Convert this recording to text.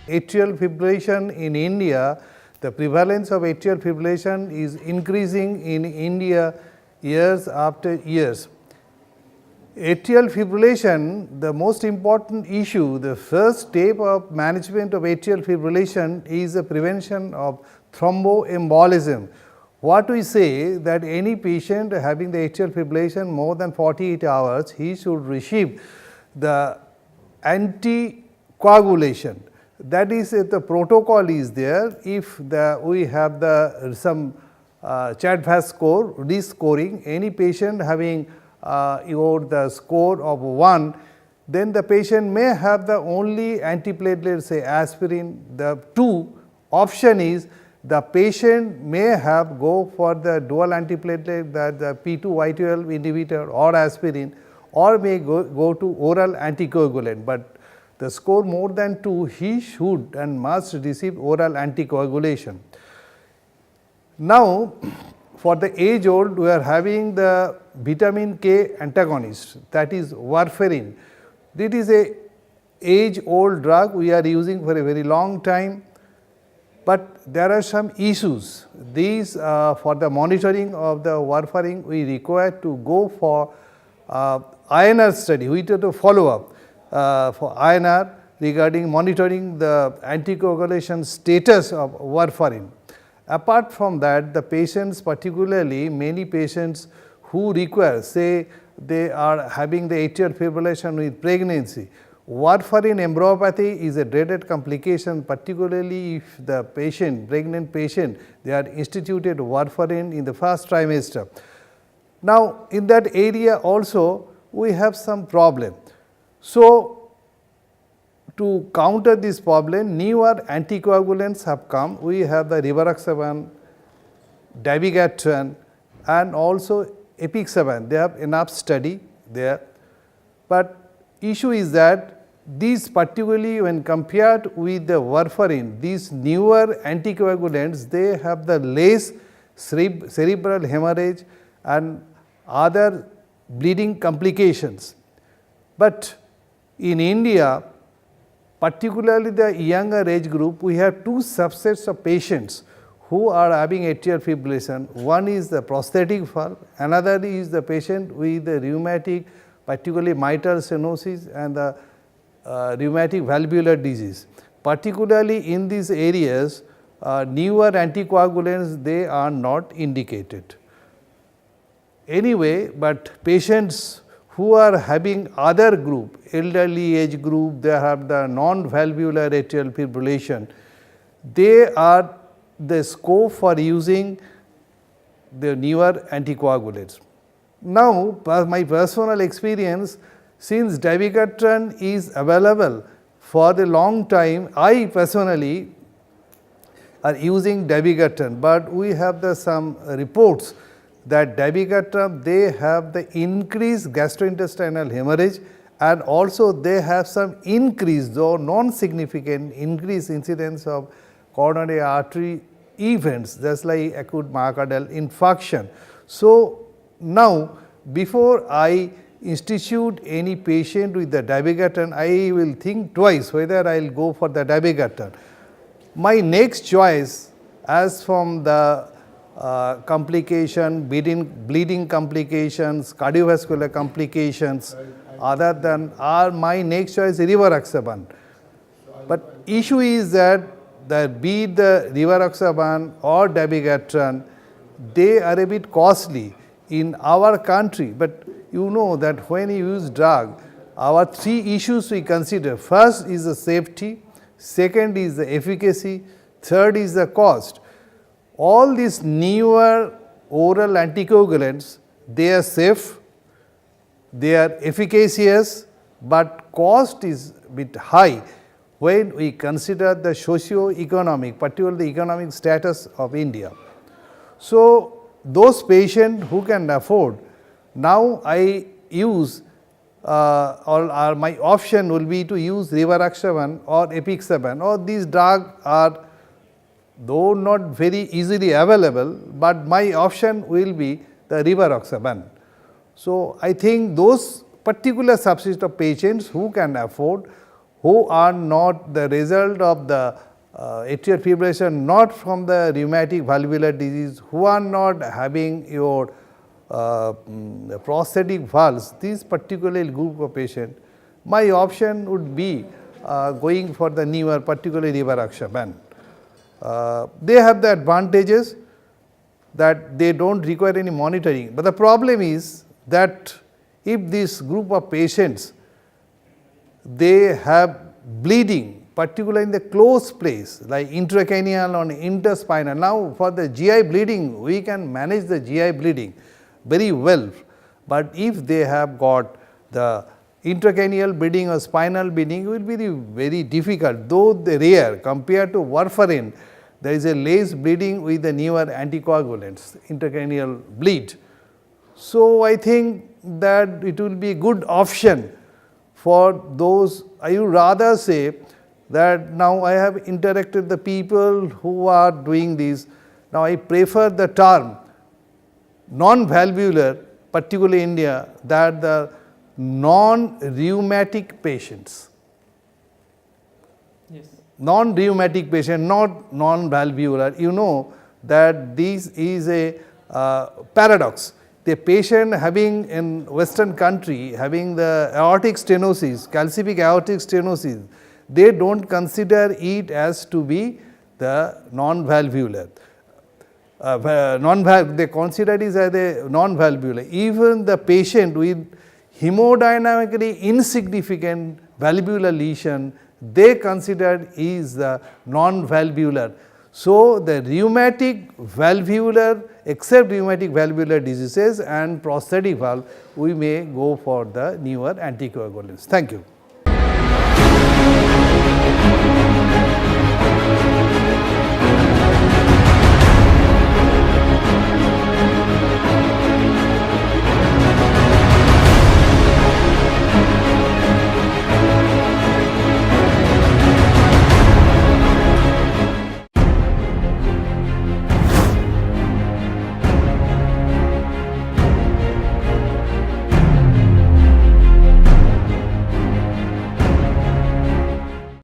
Atrial fibrillation in India, the prevalence of atrial fibrillation is increasing in India years after years. Atrial fibrillation, the most important issue, the first step of management of atrial fibrillation is the prevention of thromboembolism. What we say that any patient having the atrial fibrillation more than 48 hours, he should receive the anticoagulation. That is, if the protocol is there, if we have some Chadvass score, rescoring, any patient having the score of 1, then the patient may have the only antiplatelet, say aspirin. The 2 option is the patient may have go for the dual antiplatelet, that the P2Y12 inhibitor or aspirin, or may go to oral anticoagulant, but the score more than 2, he should and must receive oral anticoagulation. Now, for the age old, we are having the vitamin K antagonist, that is warfarin. It is a age old drug we are using for a very long time, but there are some issues. These for the monitoring of the warfarin, we require to go for INR study. We have to follow up for INR regarding monitoring the anticoagulation status of warfarin. Apart from that, the patients, particularly many patients who require, say they are having the atrial fibrillation with pregnancy, warfarin embryopathy is a dreaded complication, particularly if the patient, pregnant patient, they are instituted warfarin in the first trimester. Now, in that area also we have some problem. So, to counter this problem, newer anticoagulants have come. We have the rivaroxaban, dabigatran, and also apixaban. They have enough study there, but issue is that these, particularly when compared with the warfarin, these newer anticoagulants, they have the less cerebral hemorrhage and other bleeding complications. But in India, particularly the younger age group, we have 2 subsets of patients who are having atrial fibrillation. One is the prosthetic valve, another is the patient with the rheumatic, particularly mitral stenosis and the rheumatic valvular disease. Particularly in these areas, newer anticoagulants, they are not indicated. Anyway, but patients who are having other group, elderly age group, they have the non-valvular atrial fibrillation, they are the scope for using the newer anticoagulants. Now, my personal experience, since dabigatran is available for the long time, I personally are using dabigatran, but we have some reports that dabigatran, they have the increased gastrointestinal hemorrhage, and also they have some increase, though non-significant increased incidence of coronary artery events, just like acute myocardial infarction. So, now before I institute any patient with the dabigatran, I will think twice whether I will go for the dabigatran. My next choice, as from the complication, bleeding complications, cardiovascular complications, other than my next choice is rivaroxaban. But issue is that be it the rivaroxaban or dabigatran, they are a bit costly in our country, but you know that when you use drug, our 3 issues we consider. First is the safety, second is the efficacy, third is the cost. All these newer oral anticoagulants, they are safe, they are efficacious, but cost is a bit high when we consider the socio-economic, particularly the economic status of India. So, those patients who can afford, now I use or my option will be to use rivaroxaban or apixaban, or these drugs are though not very easily available, but my option will be the rivaroxaban. So, I think those particular subset of patients who can afford, who are not the result of the atrial fibrillation, not from the rheumatic valvular disease, who are not having your prosthetic valves, this particular group of patient, my option would be going for the newer, particularly rivaroxaban. They have the advantages that they do not require any monitoring, but the problem is that if this group of patients, they have bleeding, particularly in the close place like intracranial or interspinal. Now, for the GI bleeding, we can manage the GI bleeding very well, but if they have got the intracranial bleeding or spinal bleeding, it will be very difficult, though they rare compared to warfarin. There is a less bleeding with the newer anticoagulants, intracranial bleed. So, I think that it will be a good option for those. I would rather say that now I have interacted with the people who are doing this. Now, I prefer the term non-valvular, particularly in India, that the non-rheumatic patients. Yes. Non-rheumatic patient, not non-valvular. You know that this is a paradox. The patient having in western country having the aortic stenosis, calcific aortic stenosis, they do not consider it as to be the non-valvular. They consider it as a non-valvular. Even the patient with hemodynamically insignificant valvular lesion, they considered is the non-valvular. So, the rheumatic valvular, except rheumatic valvular diseases and prosthetic valve, we may go for the newer anticoagulants. Thank you.